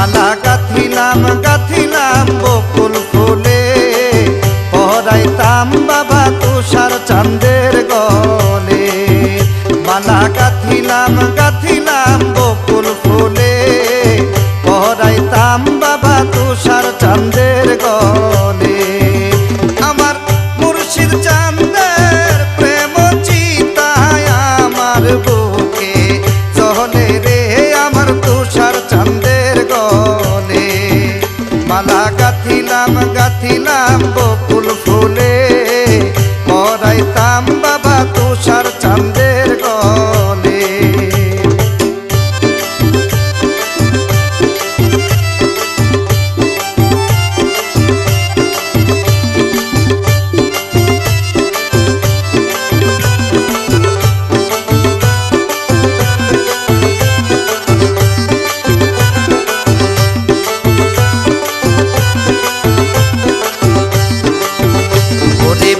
মালা গাঁথিলাম গাঁথিলাম বকুল ফুলে, পরাইতাম বাবা তুষার চাঁদের গলে। মালা গাঁথিলাম গাঁথিলাম বকুল ফুলে, পরাইতাম বাবা তুষার চাঁদের গলে। আমার মুর্শিদ চাঁদের প্রেম চিতায় আমার বুকে চলে রে, আমার তুষার চাঁদের গলে। মালা গাঁথিলাম গাঁথিলাম বকুল ফুলে, পরাইতাম বাবা তুষার চাঁদের গলে।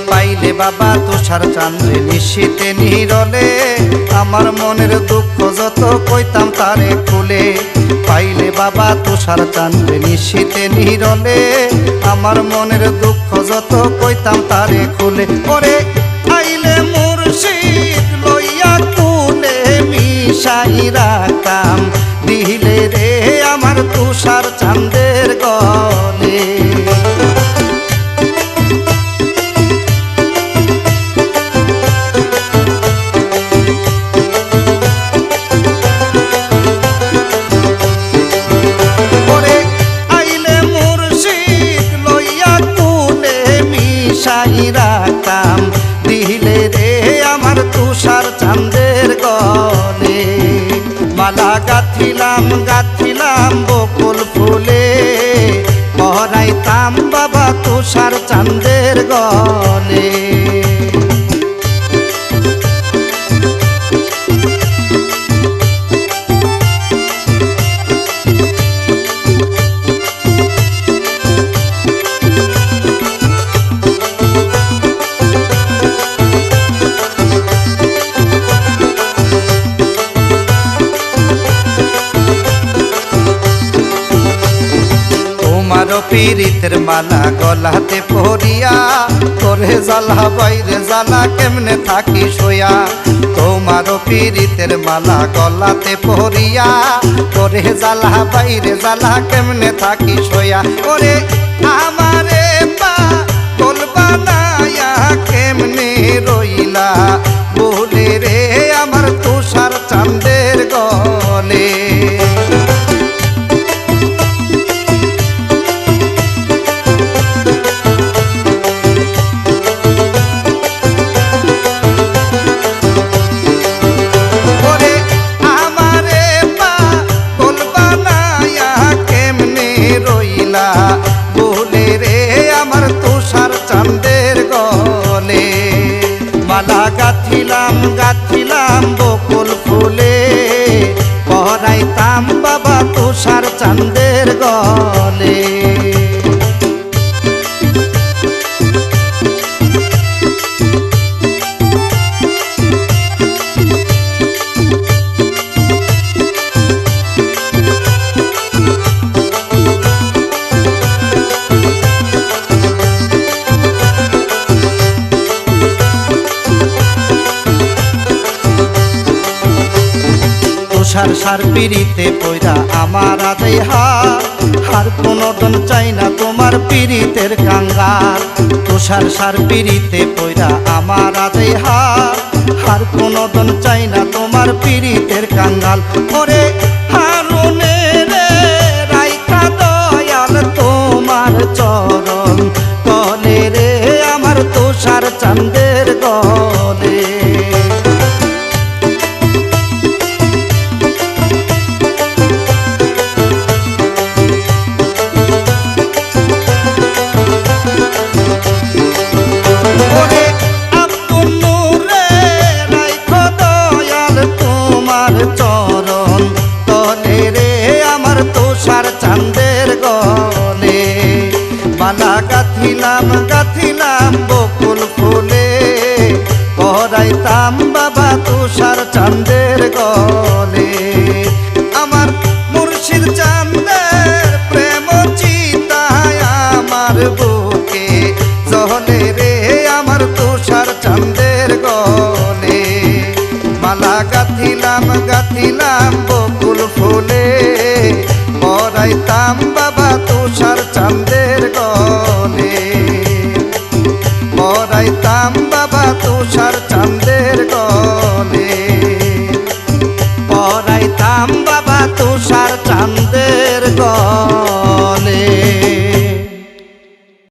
পাইলে বাবা তুষার চাঁদে নিশীতে নিরলে, আমার মনের দুঃখ যত কইতাম তারে খুলে। পাইলে বাবা তুষার চাঁদে নিশীতে নিরলে, আমার মনের দুঃখ যত কইতাম তারে খুলে। ওরে আইলে মুর্শিদ লইয়া কুলে মিশাই রাখতাম, দিলে রে আমার তুষার চাঁদের গলে। রাখতাম, দিলে রে আমার তুষার চাঁদের গলে। মালা গাঁথিলাম গাঁথিলাম বকুল ফুলে, পরাইতাম বাবা তুষার চাঁদের গলে। পীড়িতের মালা গলাতে পরিয়া, তোরে জ্বালা বাইরে জ্বালা কেমনে থাকি শোয়া। তোমার পীড়িতের মালা গলাতে পরিয়া, তোরে জ্বালা বাইরে জ্বালা কেমনে থাকি শোয়া। ওরে আমারে পাগল বানায়া কেমনে রইলা বলে রে আমার তুষার চাঁদের গলে। বলে রে আমার তুষার চাঁদের গলে। মালা গাঁথিলাম গাঁথিলাম বকুল ফুলে, পরাইতাম বাবা তুষার চাঁদের গলে। তুষার সার পিড়িতে পয়রা আমার আদাই হার কোনদিন চাই না তোমার পিড়িতের কাঙ্গাল। তুষার সার পিড়িতে পয়রা আমার আদাই হার কোনদিন চাই না তোমার পিড়িতের কাঙ্গাল। ওরে হারুনে রে রাইখা দয়াল তোমার চরণ তলে রে আমার তুষার চাঁদের গলে। চরণ তলে রে আমার তুষার চাঁদের গলে। মালা গাঁথিলাম গাঁথিলাম বকুল ফুলে, পরাইতাম বাবা তুষার চাঁদের গলে। আমার মুর্শিদ চাঁদের গাইতাম গাতিলাম বকুল ফুলে পরাইতাম বাবা তুষার চাঁদের গলে পরাইতাম বাবা তুষার চাঁদের গলে